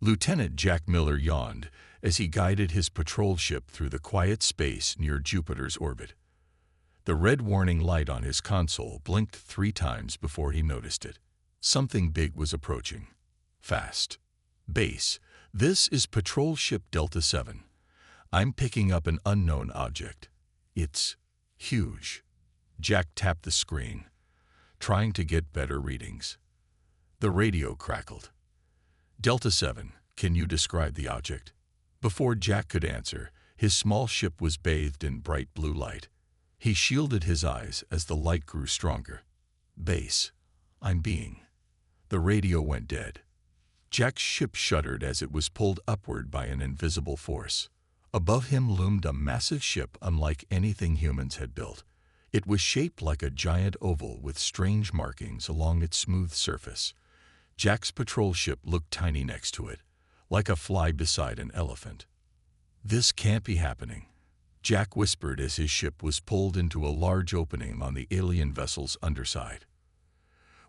Lieutenant Jack Miller yawned as he guided his patrol ship through the quiet space near Jupiter's orbit. The red warning light on his console blinked 3 times before he noticed it. Something big was approaching. Fast. Base, this is Patrol Ship Delta 7. I'm picking up an unknown object. It's huge. Jack tapped the screen, trying to get better readings. The radio crackled. Delta 7, can you describe the object? Before Jack could answer, his small ship was bathed in bright blue light. He shielded his eyes as the light grew stronger. Base, I'm being. The radio went dead. Jack's ship shuddered as it was pulled upward by an invisible force. Above him loomed a massive ship unlike anything humans had built. It was shaped like a giant oval with strange markings along its smooth surface. Jack's patrol ship looked tiny next to it, like a fly beside an elephant. This can't be happening, Jack whispered as his ship was pulled into a large opening on the alien vessel's underside.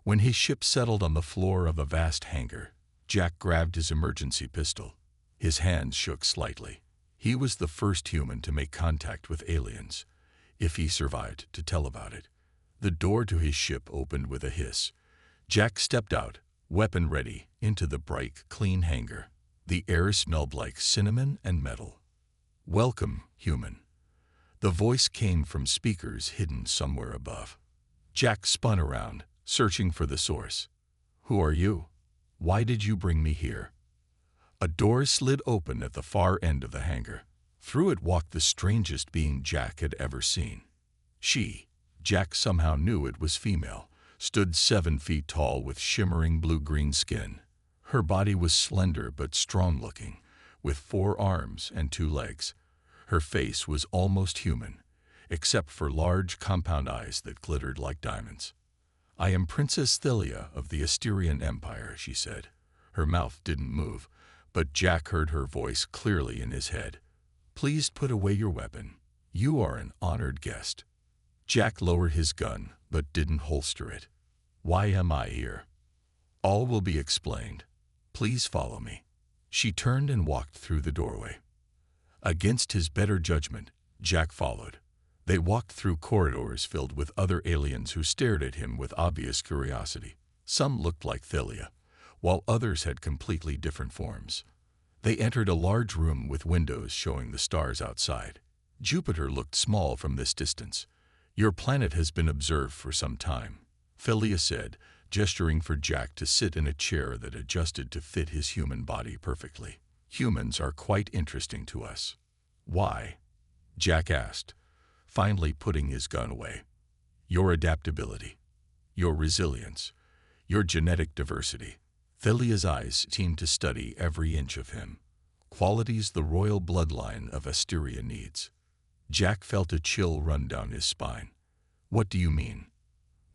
When his ship settled on the floor of a vast hangar, Jack grabbed his emergency pistol. His hands shook slightly. He was the first human to make contact with aliens, if he survived to tell about it. The door to his ship opened with a hiss. Jack stepped out, weapon ready, into the bright, clean hangar. The air smelled like cinnamon and metal. Welcome, human. The voice came from speakers hidden somewhere above. Jack spun around, searching for the source. Who are you? Why did you bring me here? A door slid open at the far end of the hangar. Through it walked the strangest being Jack had ever seen. She, Jack somehow knew it was female, stood 7 feet tall with shimmering blue-green skin. Her body was slender but strong-looking, with 4 arms and 2 legs. Her face was almost human, except for large compound eyes that glittered like diamonds. I am Princess Thylia of the Asterian Empire, she said. Her mouth didn't move, but Jack heard her voice clearly in his head. Please put away your weapon. You are an honored guest. Jack lowered his gun, but didn't holster it. Why am I here? All will be explained. Please follow me. She turned and walked through the doorway. Against his better judgment, Jack followed. They walked through corridors filled with other aliens who stared at him with obvious curiosity. Some looked like Thylia, while others had completely different forms. They entered a large room with windows showing the stars outside. Jupiter looked small from this distance. Your planet has been observed for some time, Thylia said, gesturing for Jack to sit in a chair that adjusted to fit his human body perfectly. Humans are quite interesting to us. Why? Jack asked, finally putting his gun away. Your adaptability, your resilience, your genetic diversity. Thylia's eyes seemed to study every inch of him, qualities the royal bloodline of Asteria needs. Jack felt a chill run down his spine. What do you mean?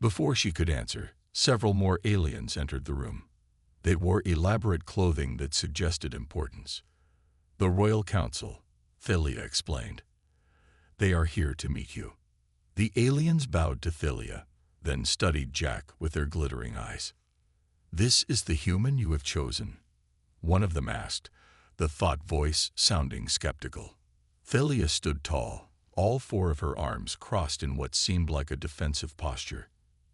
Before she could answer, several more aliens entered the room. They wore elaborate clothing that suggested importance. The Royal Council, Thylia explained. They are here to meet you. The aliens bowed to Thylia, then studied Jack with their glittering eyes. This is the human you have chosen? One of them asked, the thought voice sounding skeptical. Thylia stood tall, all 4 of her arms crossed in what seemed like a defensive posture.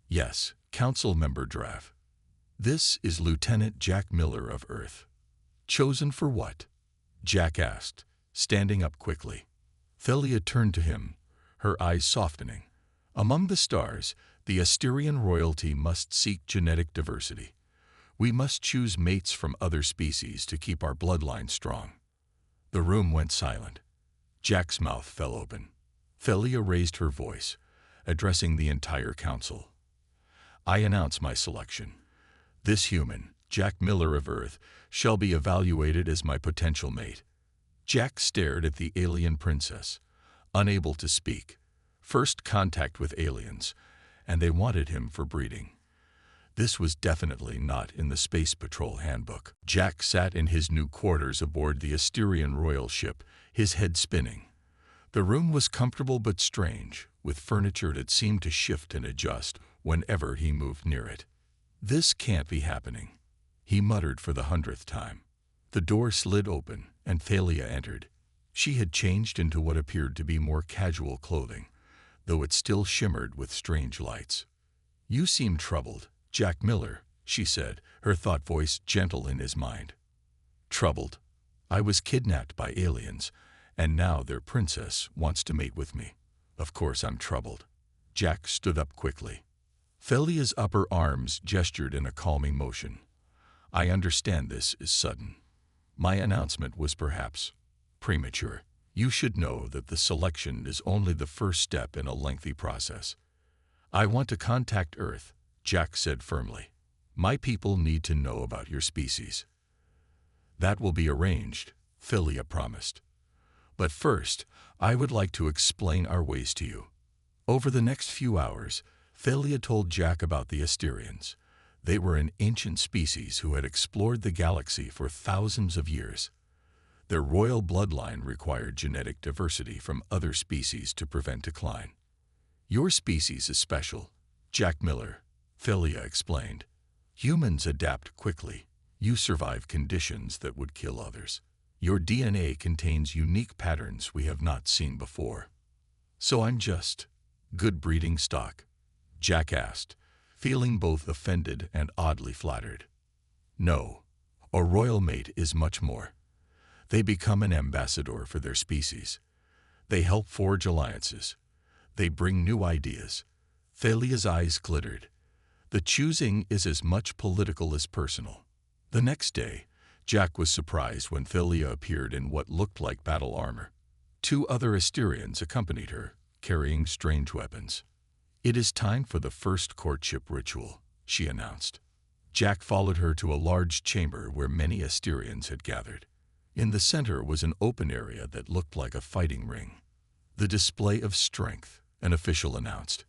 Yes, Council Member Drav. This is Lieutenant Jack Miller of Earth. Chosen for what? Jack asked, standing up quickly. Thylia turned to him, her eyes softening. Among the stars, the Asterian royalty must seek genetic diversity. We must choose mates from other species to keep our bloodline strong. The room went silent. Jack's mouth fell open. Thylia raised her voice, addressing the entire council. I announce my selection. This human, Jack Miller of Earth, shall be evaluated as my potential mate. Jack stared at the alien princess, unable to speak. First contact with aliens, and they wanted him for breeding. This was definitely not in the Space Patrol handbook. Jack sat in his new quarters aboard the Asterian royal ship, his head spinning. The room was comfortable but strange, with furniture that seemed to shift and adjust whenever he moved near it. This can't be happening, he muttered for the 100th time. The door slid open, and Thalia entered. She had changed into what appeared to be more casual clothing, though it still shimmered with strange lights. "You seem troubled, Jack Miller," she said, her thought voice gentle in his mind. "Troubled? I was kidnapped by aliens, and now their princess wants to mate with me. Of course I'm troubled." Jack stood up quickly. Thalia's upper arms gestured in a calming motion. "I understand this is sudden. My announcement was perhaps premature. You should know that the selection is only the first step in a lengthy process." "I want to contact Earth," Jack said firmly. "My people need to know about your species." "That will be arranged," Thalia promised. "But first, I would like to explain our ways to you." Over the next few hours, Thalia told Jack about the Asterians. They were an ancient species who had explored the galaxy for thousands of years. Their royal bloodline required genetic diversity from other species to prevent decline. "Your species is special, Jack Miller," Thalia explained. "Humans adapt quickly. You survive conditions that would kill others. Your DNA contains unique patterns we have not seen before." "So I'm just good breeding stock?" Jack asked, feeling both offended and oddly flattered. "No, a royal mate is much more. They become an ambassador for their species. They help forge alliances. They bring new ideas." Thalia's eyes glittered. "The choosing is as much political as personal." The next day, Jack was surprised when Thalia appeared in what looked like battle armor. 2 other Asterians accompanied her, carrying strange weapons. "It is time for the first courtship ritual," she announced. Jack followed her to a large chamber where many Asterians had gathered. In the center was an open area that looked like a fighting ring. "The display of strength," an official announced.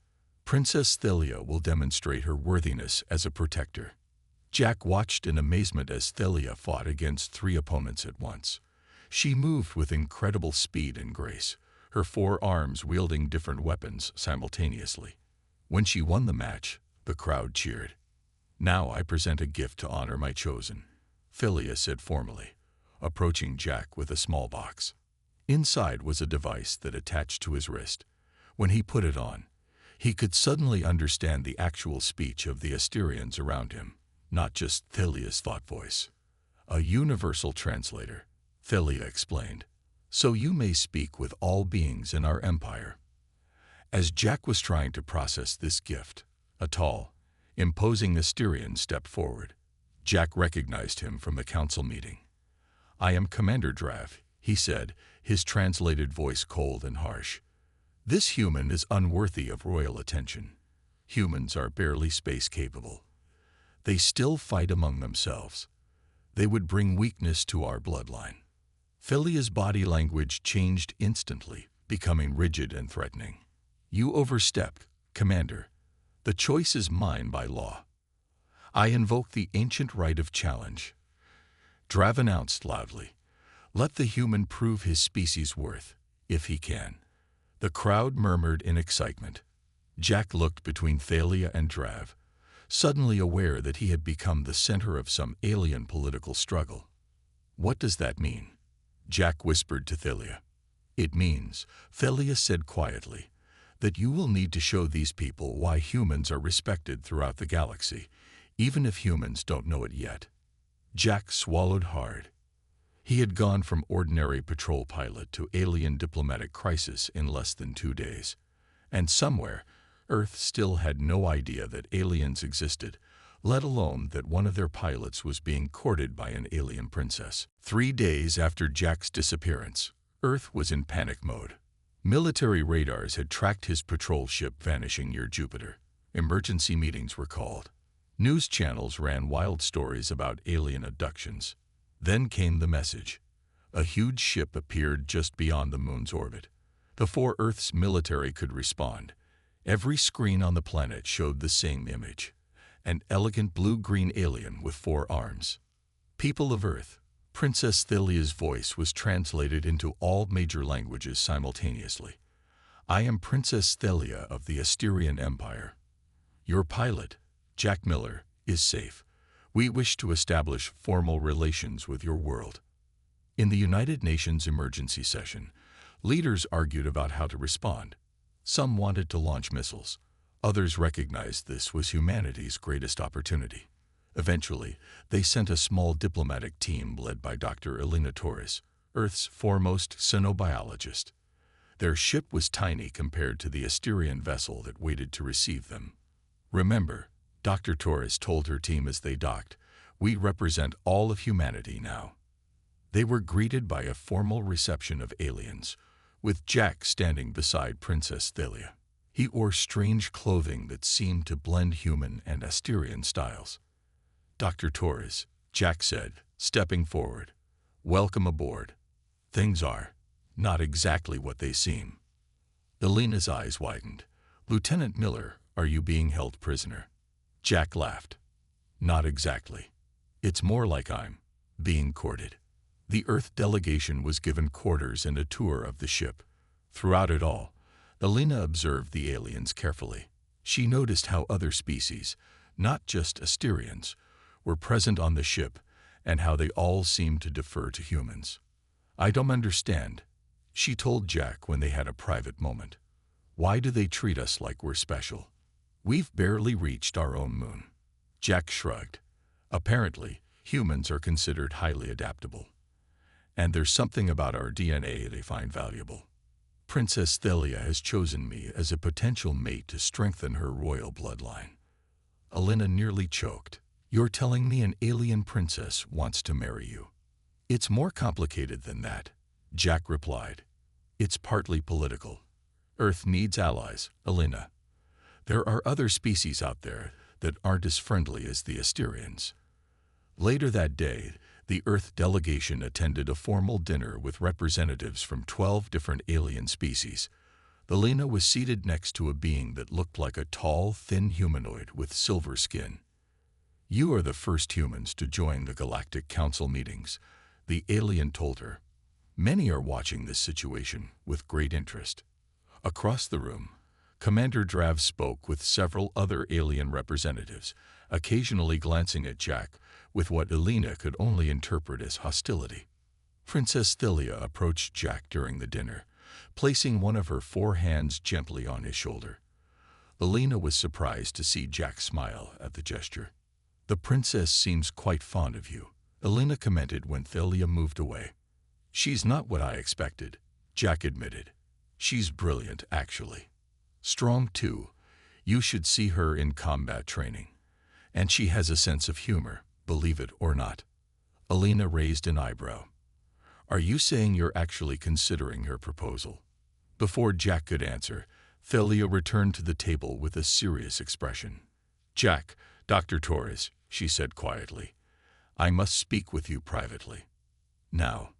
"Princess Thalia will demonstrate her worthiness as a protector." Jack watched in amazement as Thalia fought against 3 opponents at once. She moved with incredible speed and grace, her 4 arms wielding different weapons simultaneously. When she won the match, the crowd cheered. "Now I present a gift to honor my chosen," Thalia said formally, approaching Jack with a small box. Inside was a device that attached to his wrist. When he put it on, he could suddenly understand the actual speech of the Asterians around him, not just Thalia's thought voice. "A universal translator," Thalia explained, "so you may speak with all beings in our empire." As Jack was trying to process this gift, a tall, imposing Asterian stepped forward. Jack recognized him from the council meeting. "I am Commander Drav," he said, his translated voice cold and harsh. "This human is unworthy of royal attention. Humans are barely space-capable. They still fight among themselves. They would bring weakness to our bloodline." Thalia's body language changed instantly, becoming rigid and threatening. "You overstepped, Commander. The choice is mine by law. I invoke the ancient right of challenge." Drav announced loudly, "Let the human prove his species' worth, if he can." The crowd murmured in excitement. Jack looked between Thalia and Drav, suddenly aware that he had become the center of some alien political struggle. "What does that mean?" Jack whispered to Thalia. "It means," Thalia said quietly, "that you will need to show these people why humans are respected throughout the galaxy, even if humans don't know it yet." Jack swallowed hard. He had gone from ordinary patrol pilot to alien diplomatic crisis in less than 2 days. And somewhere, Earth still had no idea that aliens existed, let alone that one of their pilots was being courted by an alien princess. 3 days after Jack's disappearance, Earth was in panic mode. Military radars had tracked his patrol ship vanishing near Jupiter. Emergency meetings were called. News channels ran wild stories about alien abductions. Then came the message. A huge ship appeared just beyond the moon's orbit. Before Earth's military could respond, every screen on the planet showed the same image. An elegant blue-green alien with 4 arms. "People of Earth," Princess Thalia's voice was translated into all major languages simultaneously. "I am Princess Thalia of the Asterian Empire. Your pilot, Jack Miller, is safe. We wish to establish formal relations with your world. In the United Nations emergency session, leaders argued about how to respond. Some wanted to launch missiles. Others recognized this was humanity's greatest opportunity. Eventually, they sent a small diplomatic team led by Dr. Elena Torres, Earth's foremost xenobiologist. Their ship was tiny compared to the Asterian vessel that waited to receive them. Remember, Dr. Torres told her team as they docked, "We represent all of humanity now." They were greeted by a formal reception of aliens, with Jack standing beside Princess Thalia. He wore strange clothing that seemed to blend human and Asterian styles. "Dr. Torres," Jack said, stepping forward, "welcome aboard. Things are not exactly what they seem." Elena's eyes widened. "Lieutenant Miller, are you being held prisoner?" Jack laughed. "Not exactly. It's more like I'm being courted." The Earth delegation was given quarters and a tour of the ship. Throughout it all, Elena observed the aliens carefully. She noticed how other species, not just Asterians, were present on the ship and how they all seemed to defer to humans. "I don't understand," she told Jack when they had a private moment. "Why do they treat us like we're special? We've barely reached our own moon." Jack shrugged. "Apparently, humans are considered highly adaptable. And there's something about our DNA they find valuable. Princess Thalia has chosen me as a potential mate to strengthen her royal bloodline." Elena nearly choked. "You're telling me an alien princess wants to marry you?" "It's more complicated than that," Jack replied. "It's partly political. Earth needs allies, Elena. There are other species out there that aren't as friendly as the Asterians." Later that day, the Earth delegation attended a formal dinner with representatives from 12 different alien species. Elena was seated next to a being that looked like a tall, thin humanoid with silver skin. "You are the first humans to join the Galactic Council meetings," the alien told her. "Many are watching this situation with great interest." Across the room, Commander Drav spoke with several other alien representatives, occasionally glancing at Jack with what Elena could only interpret as hostility. Princess Thalia approached Jack during the dinner, placing one of her 4 hands gently on his shoulder. Elena was surprised to see Jack smile at the gesture. "The princess seems quite fond of you," Elena commented when Thalia moved away. "She's not what I expected," Jack admitted. "She's brilliant, actually. Strong, too. You should see her in combat training. And she has a sense of humor, believe it or not." Elena raised an eyebrow. "Are you saying you're actually considering her proposal?" Before Jack could answer, Thalia returned to the table with a serious expression. "Jack, Dr. Torres," she said quietly, "I must speak with you privately. Now."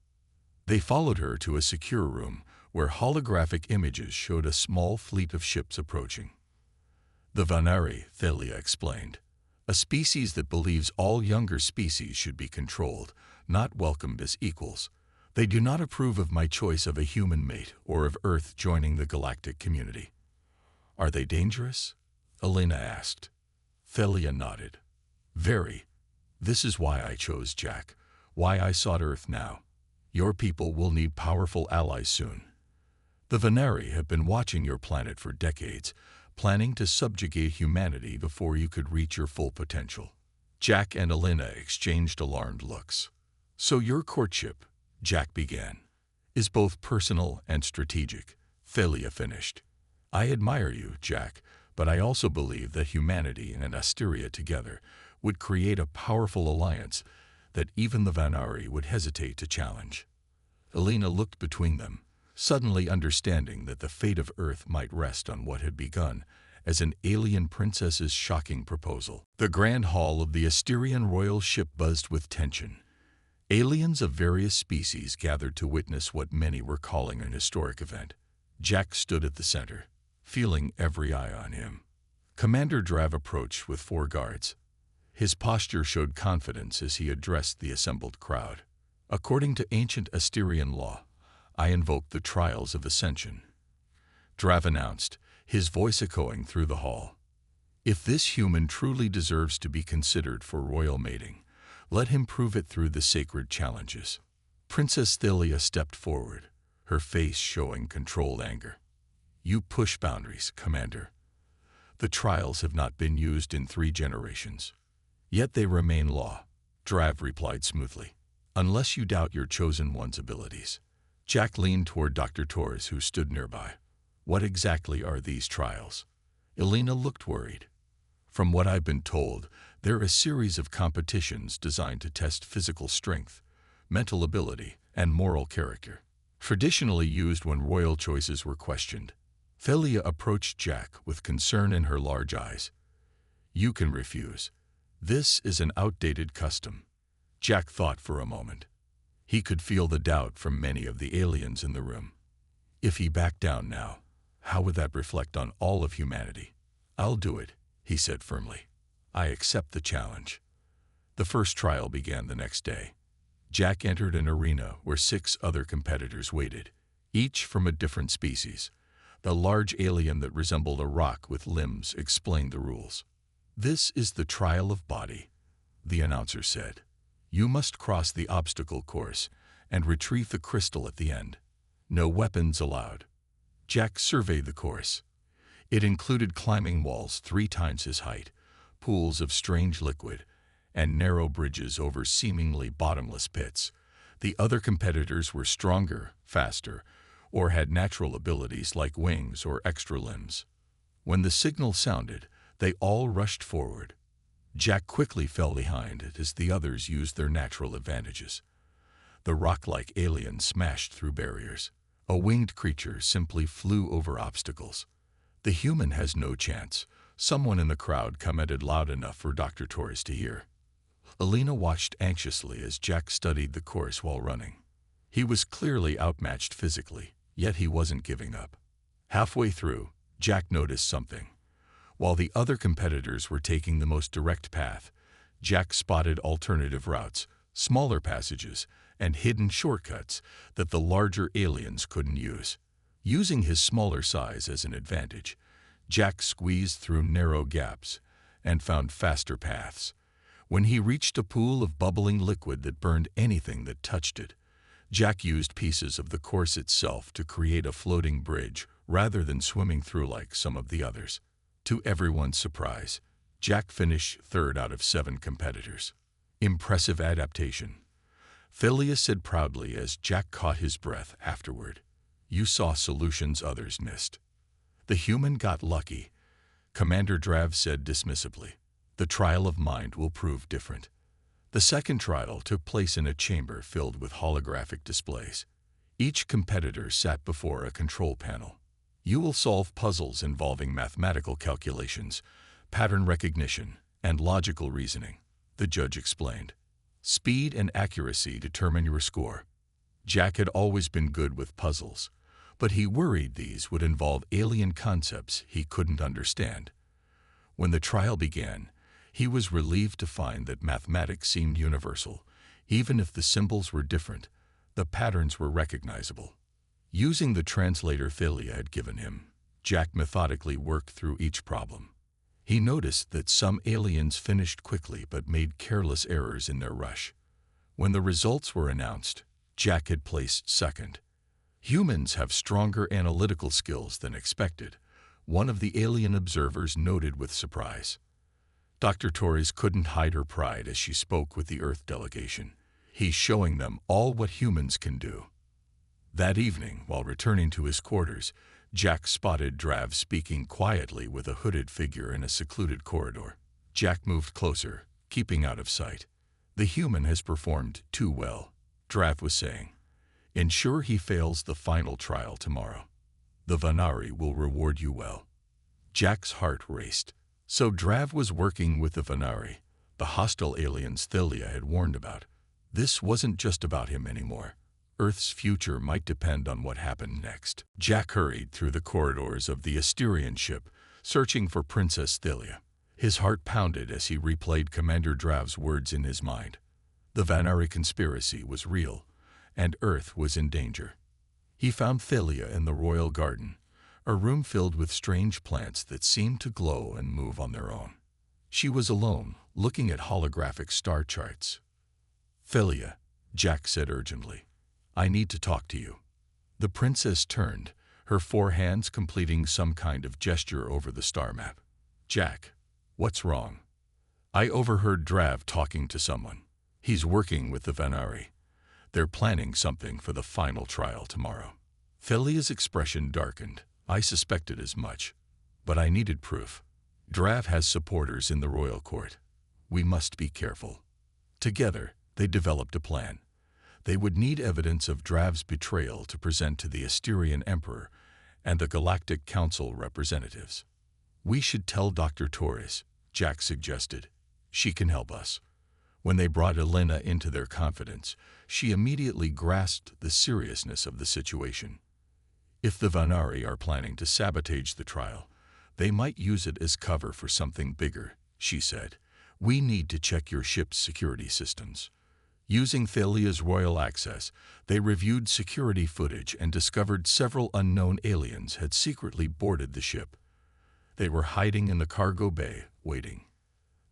They followed her to a secure room where holographic images showed a small fleet of ships approaching. "The Vanari," Thalia explained, "a species that believes all younger species should be controlled, not welcomed as equals. They do not approve of my choice of a human mate or of Earth joining the galactic community." "Are they dangerous?" Elena asked. Thalia nodded. "Very. This is why I chose Jack, why I sought Earth now. Your people will need powerful allies soon. The Vanari have been watching your planet for decades, planning to subjugate humanity before you could reach your full potential." Jack and Elena exchanged alarmed looks. "So your courtship," Jack began, "is both personal and strategic," Thalia finished. "I admire you, Jack, but I also believe that humanity and Asteria together would create a powerful alliance that even the Vanari would hesitate to challenge." Elena looked between them, suddenly understanding that the fate of Earth might rest on what had begun as an alien princess's shocking proposal. The grand hall of the Asterian royal ship buzzed with tension. Aliens of various species gathered to witness what many were calling an historic event. Jack stood at the center, feeling every eye on him. Commander Drav approached with 4 guards. His posture showed confidence as he addressed the assembled crowd. "According to ancient Asterian law, I invoke the trials of ascension," Drav announced, his voice echoing through the hall. If this human truly deserves to be considered for royal mating, let him prove it through the sacred challenges. Princess Thalia stepped forward, her face showing controlled anger. You push boundaries, Commander. The trials have not been used in 3 generations. Yet they remain law, Drav replied smoothly. Unless you doubt your chosen one's abilities. Jack leaned toward Dr. Torres, who stood nearby. What exactly are these trials? Elena looked worried. From what I've been told, they're a series of competitions designed to test physical strength, mental ability, and moral character. Traditionally used when royal choices were questioned. Thalia approached Jack with concern in her large eyes. You can refuse. This is an outdated custom. Jack thought for a moment. He could feel the doubt from many of the aliens in the room. If he backed down now, how would that reflect on all of humanity? I'll do it, he said firmly. I accept the challenge. The first trial began the next day. Jack entered an arena where 6 other competitors waited, each from a different species. The large alien that resembled a rock with limbs explained the rules. This is the trial of body, the announcer said. You must cross the obstacle course and retrieve the crystal at the end. No weapons allowed. Jack surveyed the course. It included climbing walls 3 times his height, pools of strange liquid, and narrow bridges over seemingly bottomless pits. The other competitors were stronger, faster, or had natural abilities like wings or extra limbs. When the signal sounded, they all rushed forward. Jack quickly fell behind as the others used their natural advantages. The rock-like alien smashed through barriers. A winged creature simply flew over obstacles. The human has no chance, someone in the crowd commented loud enough for Dr. Torres to hear. Elena watched anxiously as Jack studied the course while running. He was clearly outmatched physically, yet he wasn't giving up. Halfway through, Jack noticed something. While the other competitors were taking the most direct path, Jack spotted alternative routes, smaller passages, and hidden shortcuts that the larger aliens couldn't use. Using his smaller size as an advantage, Jack squeezed through narrow gaps and found faster paths. When he reached a pool of bubbling liquid that burned anything that touched it, Jack used pieces of the course itself to create a floating bridge rather than swimming through like some of the others. To everyone's surprise, Jack finished 3rd out of 7 competitors. Impressive adaptation, Thalia said proudly as Jack caught his breath afterward. You saw solutions others missed. The human got lucky, Commander Drav said dismissively. The trial of mind will prove different. The second trial took place in a chamber filled with holographic displays. Each competitor sat before a control panel. You will solve puzzles involving mathematical calculations, pattern recognition, and logical reasoning, the judge explained. Speed and accuracy determine your score. Jack had always been good with puzzles, but he worried these would involve alien concepts he couldn't understand. When the trial began, he was relieved to find that mathematics seemed universal. Even if the symbols were different, the patterns were recognizable. Using the translator Thalia had given him, Jack methodically worked through each problem. He noticed that some aliens finished quickly but made careless errors in their rush. When the results were announced, Jack had placed 2nd. Humans have stronger analytical skills than expected, one of the alien observers noted with surprise. Dr. Torres couldn't hide her pride as she spoke with the Earth delegation. He's showing them all what humans can do. That evening, while returning to his quarters, Jack spotted Drav speaking quietly with a hooded figure in a secluded corridor. Jack moved closer, keeping out of sight. The human has performed too well, Drav was saying. Ensure he fails the final trial tomorrow. The Vanari will reward you well. Jack's heart raced. So Drav was working with the Vanari, the hostile aliens Thalia had warned about. This wasn't just about him anymore. Earth's future might depend on what happened next. Jack hurried through the corridors of the Asterian ship, searching for Princess Thalia. His heart pounded as he replayed Commander Drav's words in his mind. The Vanari conspiracy was real, and Earth was in danger. He found Thalia in the royal garden, a room filled with strange plants that seemed to glow and move on their own. She was alone, looking at holographic star charts. "Philia," Jack said urgently, "I need to talk to you." The princess turned, her four hands completing some kind of gesture over the star map. "Jack, what's wrong?" "I overheard Drav talking to someone. He's working with the Vanari. They're planning something for the final trial tomorrow." Philia's expression darkened. "I suspected as much, but I needed proof. Drav has supporters in the royal court. We must be careful." Together, they developed a plan. They would need evidence of Drav's betrayal to present to the Asterian Emperor and the Galactic Council representatives. "We should tell Dr. Torres," Jack suggested. "She can help us." When they brought Elena into their confidence, she immediately grasped the seriousness of the situation. If the Vanari are planning to sabotage the trial, they might use it as cover for something bigger, she said. "We need to check your ship's security systems." Using Thalia's royal access, they reviewed security footage and discovered several unknown aliens had secretly boarded the ship. They were hiding in the cargo bay, waiting.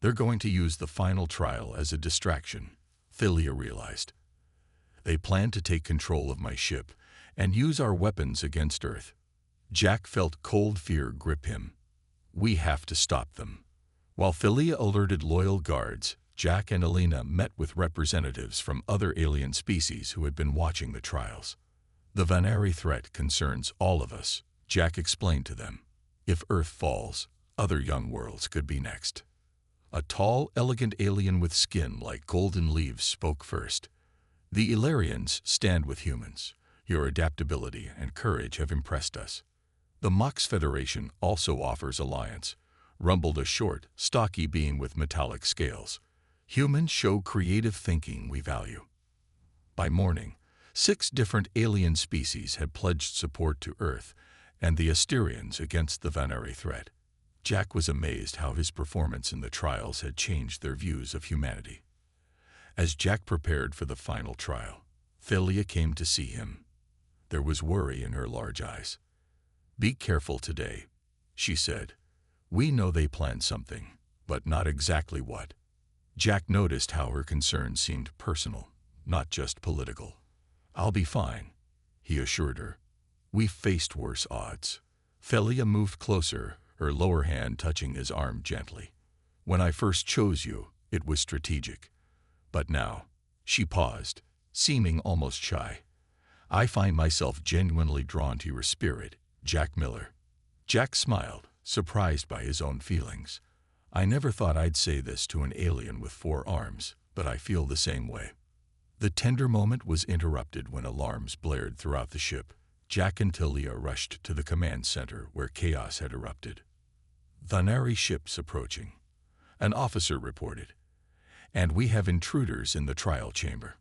"They're going to use the final trial as a distraction," Thalia realized. "They plan to take control of my ship and use our weapons against Earth." Jack felt cold fear grip him. "We have to stop them." While Thalia alerted loyal guards, Jack and Elena met with representatives from other alien species who had been watching the trials. "The Vanari threat concerns all of us," Jack explained to them. "If Earth falls, other young worlds could be next." A tall, elegant alien with skin like golden leaves spoke first. "The Ilarians stand with humans. Your adaptability and courage have impressed us." "The Mox Federation also offers alliance," rumbled a short, stocky being with metallic scales. "Humans show creative thinking we value." By morning, 6 different alien species had pledged support to Earth and the Asterians against the Vanari threat. Jack was amazed how his performance in the trials had changed their views of humanity. As Jack prepared for the final trial, Thalia came to see him. There was worry in her large eyes. "Be careful today," she said. "We know they planned something, but not exactly what." Jack noticed how her concern seemed personal, not just political. "I'll be fine," he assured her. "We've faced worse odds." Thalia moved closer, her lower hand touching his arm gently. "When I first chose you, it was strategic. But now," she paused, seeming almost shy, "I find myself genuinely drawn to your spirit, Jack Miller." Jack smiled, surprised by his own feelings. "I never thought I'd say this to an alien with 4 arms, but I feel the same way." The tender moment was interrupted when alarms blared throughout the ship. Jack and Thalia rushed to the command center where chaos had erupted. "Vanari ships approaching," an officer reported, "and we have intruders in the trial chamber."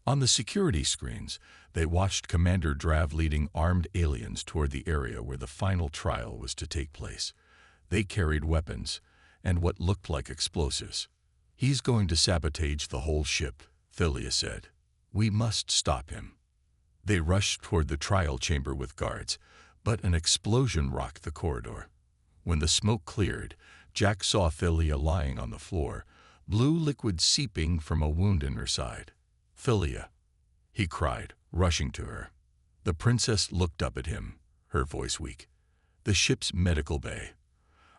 On the security screens, they watched Commander Drav leading armed aliens toward the area where the final trial was to take place. They carried weapons and what looked like explosives. "He's going to sabotage the whole ship," Thalia said. "We must stop him." They rushed toward the trial chamber with guards, but an explosion rocked the corridor. When the smoke cleared, Jack saw Thalia lying on the floor, blue liquid seeping from a wound in her side. "Thalia," he cried, rushing to her. The princess looked up at him, her voice weak. "The ship's medical bay.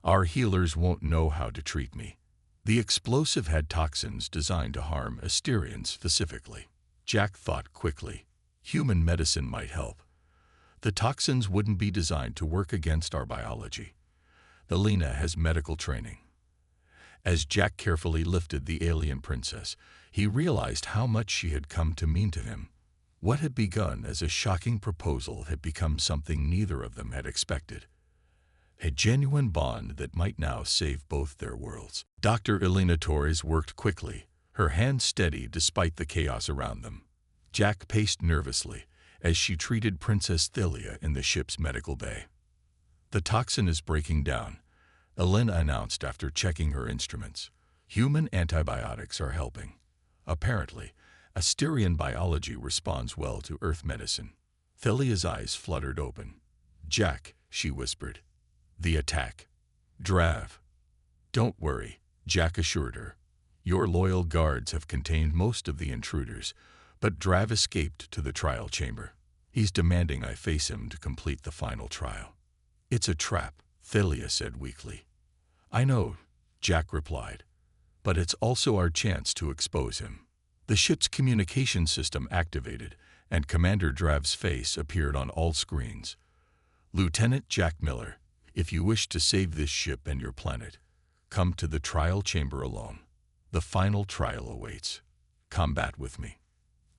Our healers won't know how to treat me." The explosive had toxins designed to harm Asterians specifically. Jack thought quickly. Human medicine might help. The toxins wouldn't be designed to work against our biology. Elena has medical training. As Jack carefully lifted the alien princess, he realized how much she had come to mean to him. What had begun as a shocking proposal had become something neither of them had expected. A genuine bond that might now save both their worlds. Dr. Elena Torres worked quickly, her hands steady despite the chaos around them. Jack paced nervously as she treated Princess Thalia in the ship's medical bay. "The toxin is breaking down," Elena announced after checking her instruments. "Human antibiotics are helping. Apparently, Asterian biology responds well to Earth medicine." Thalia's eyes fluttered open. "Jack," she whispered. "The attack. Drav." "Don't worry," Jack assured her. "Your loyal guards have contained most of the intruders, but Drav escaped to the trial chamber. He's demanding I face him to complete the final trial." "It's a trap," Thalia said weakly. "I know," Jack replied, "but it's also our chance to expose him." The ship's communication system activated, and Commander Drav's face appeared on all screens. "Lieutenant Jack Miller, if you wish to save this ship and your planet, come to the trial chamber alone. The final trial awaits. Combat with me."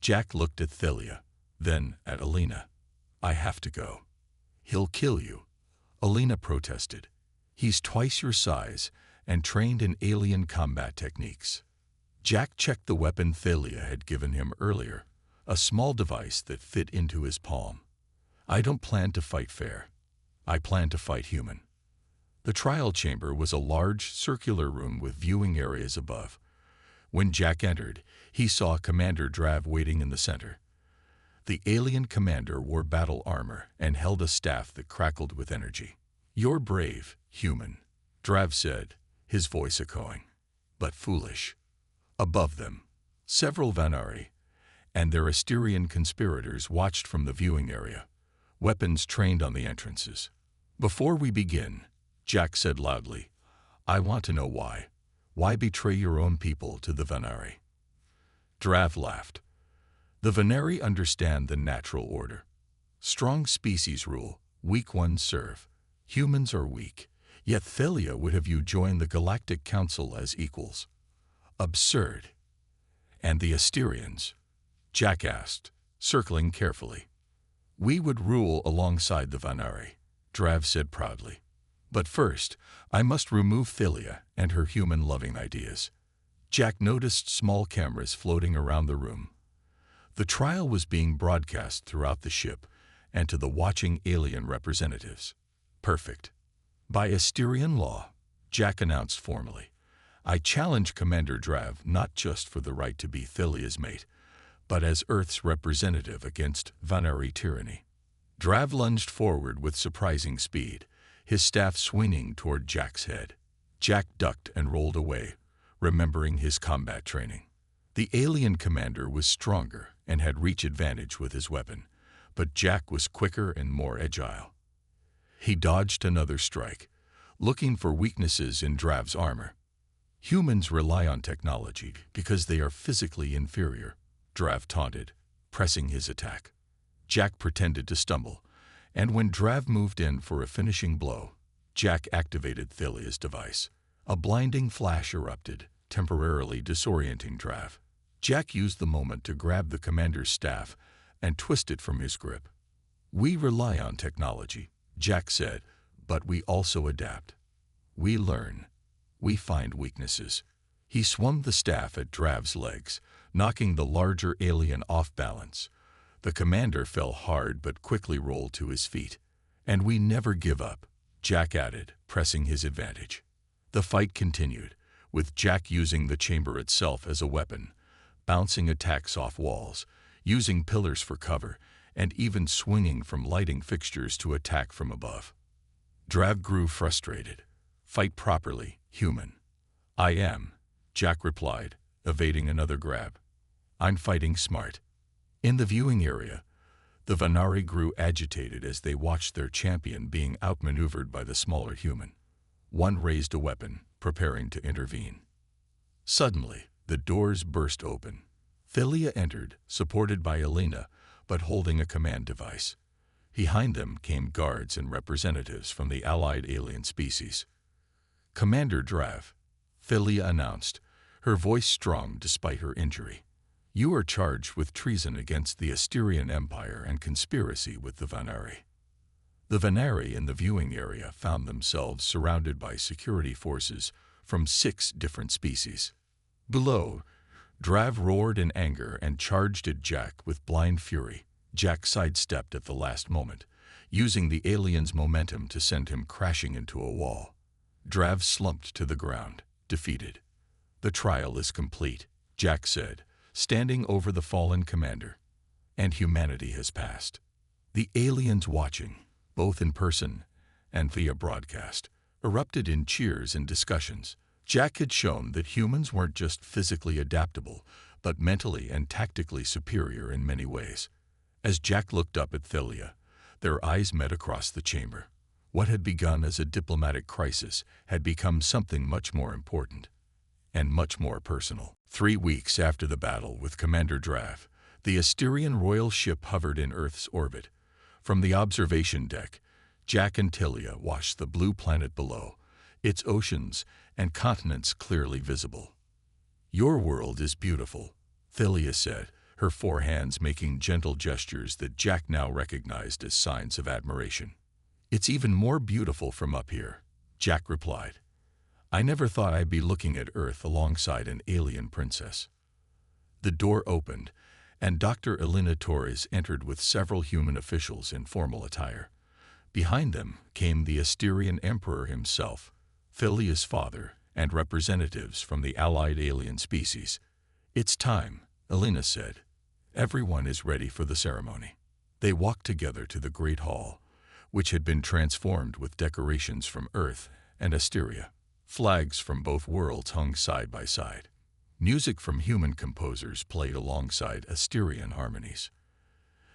Jack looked at Thalia, then at Alina. "I have to go." "He'll kill you," Alina protested. "He's twice your size and trained in alien combat techniques." Jack checked the weapon Thalia had given him earlier, a small device that fit into his palm. "I don't plan to fight fair. I plan to fight human." The trial chamber was a large, circular room with viewing areas above. When Jack entered, he saw Commander Drav waiting in the center. The alien commander wore battle armor and held a staff that crackled with energy. "You're brave, human," Drav said, his voice echoing, "but foolish." Above them, several Vanari and their Asterian conspirators watched from the viewing area, weapons trained on the entrances. "Before we begin," Jack said loudly, "I want to know why. Why betray your own people to the Vanari?" Drav laughed. "The Vanari understand the natural order. Strong species rule, weak ones serve. Humans are weak, yet Thalia would have you join the Galactic Council as equals. Absurd." "And the Asterians?" Jack asked, circling carefully. "We would rule alongside the Vanari," Drav said proudly. "But first, I must remove Thalia and her human-loving ideas." Jack noticed small cameras floating around the room. The trial was being broadcast throughout the ship and to the watching alien representatives. "Perfect. By Asterian law," Jack announced formally, "I challenge Commander Drav not just for the right to be Thalia's mate, but as Earth's representative against Vanari tyranny." Drav lunged forward with surprising speed, his staff swinging toward Jack's head. Jack ducked and rolled away, remembering his combat training. The alien commander was stronger and had reach advantage with his weapon, but Jack was quicker and more agile. He dodged another strike, looking for weaknesses in Drav's armor. "Humans rely on technology because they are physically inferior," Drav taunted, pressing his attack. Jack pretended to stumble, and when Drav moved in for a finishing blow, Jack activated Thalia's device. A blinding flash erupted, temporarily disorienting Drav. Jack used the moment to grab the commander's staff and twist it from his grip. "We rely on technology," Jack said, "but we also adapt. We learn. We find weaknesses." He swung the staff at Drav's legs, knocking the larger alien off balance. The commander fell hard but quickly rolled to his feet. "And we never give up," Jack added, pressing his advantage. The fight continued, with Jack using the chamber itself as a weapon, bouncing attacks off walls, using pillars for cover, and even swinging from lighting fixtures to attack from above. Drav grew frustrated. "Fight properly, human." "I am," Jack replied, evading another grab. "I'm fighting smart." In the viewing area, the Vanari grew agitated as they watched their champion being outmaneuvered by the smaller human. One raised a weapon, preparing to intervene. Suddenly, the doors burst open. Thalia entered, supported by Alina, but holding a command device. Behind them came guards and representatives from the allied alien species. "Commander Drav," Thalia announced, her voice strong despite her injury. "You are charged with treason against the Asterian Empire and conspiracy with the Vanari." The Vanari in the viewing area found themselves surrounded by security forces from 6 different species. Below, Drav roared in anger and charged at Jack with blind fury. Jack sidestepped at the last moment, using the alien's momentum to send him crashing into a wall. Drav slumped to the ground, defeated. "The trial is complete," Jack said, standing over the fallen commander. "And humanity has passed." The aliens watching, both in person and via broadcast, erupted in cheers and discussions. Jack had shown that humans weren't just physically adaptable, but mentally and tactically superior in many ways. As Jack looked up at Thalia, their eyes met across the chamber. What had begun as a diplomatic crisis had become something much more important and much more personal. 3 weeks after the battle with Commander Drav, the Asterian royal ship hovered in Earth's orbit. From the observation deck, Jack and Thalia watched the blue planet below, its oceans and continents clearly visible. "Your world is beautiful," Thalia said, her 4 hands making gentle gestures that Jack now recognized as signs of admiration. "It's even more beautiful from up here," Jack replied. "I never thought I'd be looking at Earth alongside an alien princess." The door opened, and Dr. Elena Torres entered with several human officials in formal attire. Behind them came the Asterian Emperor himself, Thalia's father, and representatives from the allied alien species. "It's time," Elena said. "Everyone is ready for the ceremony." They walked together to the Great Hall, which had been transformed with decorations from Earth and Asteria. Flags from both worlds hung side by side. Music from human composers played alongside Asterian harmonies.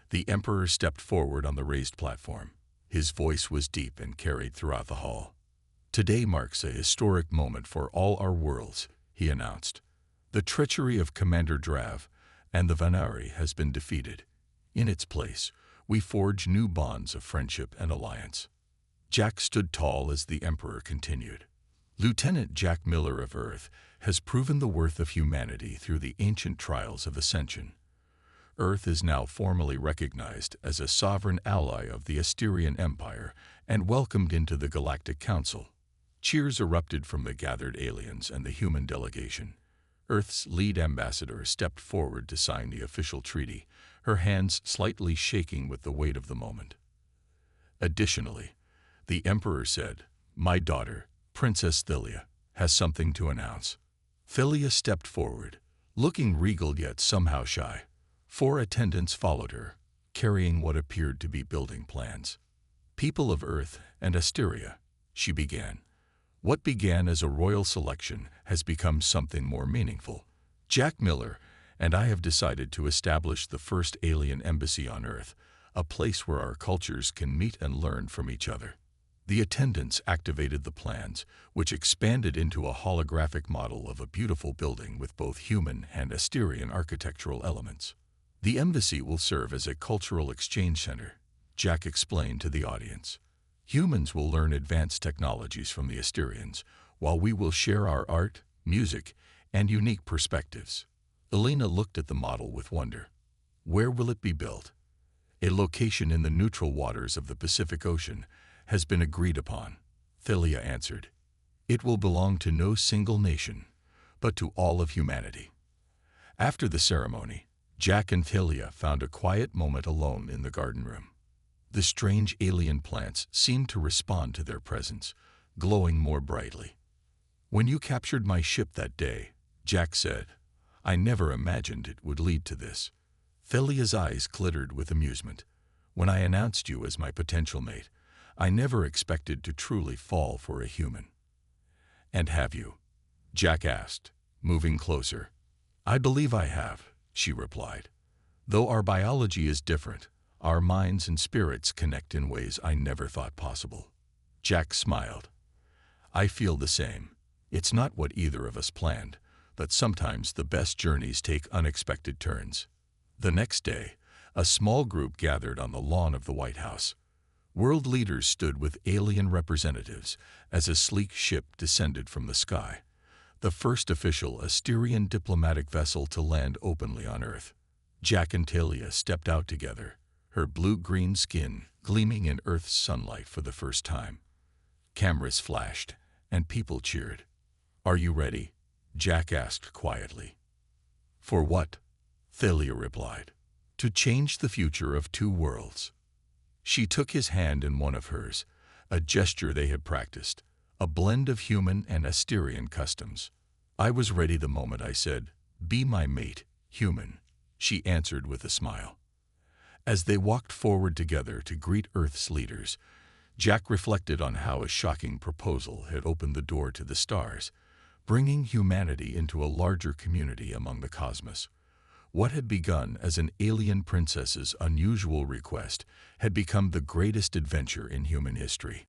The Emperor stepped forward on the raised platform. His voice was deep and carried throughout the hall. "Today marks a historic moment for all our worlds," he announced. "The treachery of Commander Drav and the Vanari has been defeated. In its place, we forge new bonds of friendship and alliance." Jack stood tall as the Emperor continued. "Lieutenant Jack Miller of Earth has proven the worth of humanity through the ancient trials of ascension. Earth is now formally recognized as a sovereign ally of the Asterian Empire and welcomed into the Galactic Council." Cheers erupted from the gathered aliens and the human delegation. Earth's lead ambassador stepped forward to sign the official treaty, her hands slightly shaking with the weight of the moment. Additionally, the Emperor said, "My daughter, Princess Thalia, has something to announce." Thalia stepped forward, looking regal yet somehow shy. 4 attendants followed her, carrying what appeared to be building plans. "People of Earth and Asteria," she began. "What began as a royal selection has become something more meaningful. Jack Miller and I have decided to establish the first alien embassy on Earth, a place where our cultures can meet and learn from each other." The attendants activated the plans, which expanded into a holographic model of a beautiful building with both human and Asterian architectural elements. "The embassy will serve as a cultural exchange center," Jack explained to the audience. "Humans will learn advanced technologies from the Asterians, while we will share our art, music, and unique perspectives." Elena looked at the model with wonder. "Where will it be built?" "A location in the neutral waters of the Pacific Ocean has been agreed upon," Thalia answered. "It will belong to no single nation, but to all of humanity." After the ceremony, Jack and Thalia found a quiet moment alone in the garden room. The strange alien plants seemed to respond to their presence, glowing more brightly. "When you captured my ship that day," Jack said, "I never imagined it would lead to this." Thalia's eyes glittered with amusement. "When I announced you as my potential mate, I never expected to truly fall for a human." "And have you?" Jack asked, moving closer. "I believe I have," she replied. "Though our biology is different, our minds and spirits connect in ways I never thought possible." Jack smiled. "I feel the same. It's not what either of us planned, but sometimes the best journeys take unexpected turns." The next day, a small group gathered on the lawn of the White House. World leaders stood with alien representatives as a sleek ship descended from the sky, the first official Asterian diplomatic vessel to land openly on Earth. Jack and Thalia stepped out together, her blue-green skin gleaming in Earth's sunlight for the first time. Cameras flashed, and people cheered. "Are you ready?" Jack asked quietly. "For what?" Thalia replied. "To change the future of 2 worlds." She took his hand in one of hers, a gesture they had practiced, a blend of human and Asterian customs. "I was ready the moment I said, 'Be my mate, human,'" she answered with a smile. As they walked forward together to greet Earth's leaders, Jack reflected on how a shocking proposal had opened the door to the stars, bringing humanity into a larger community among the cosmos. What had begun as an alien princess's unusual request had become the greatest adventure in human history.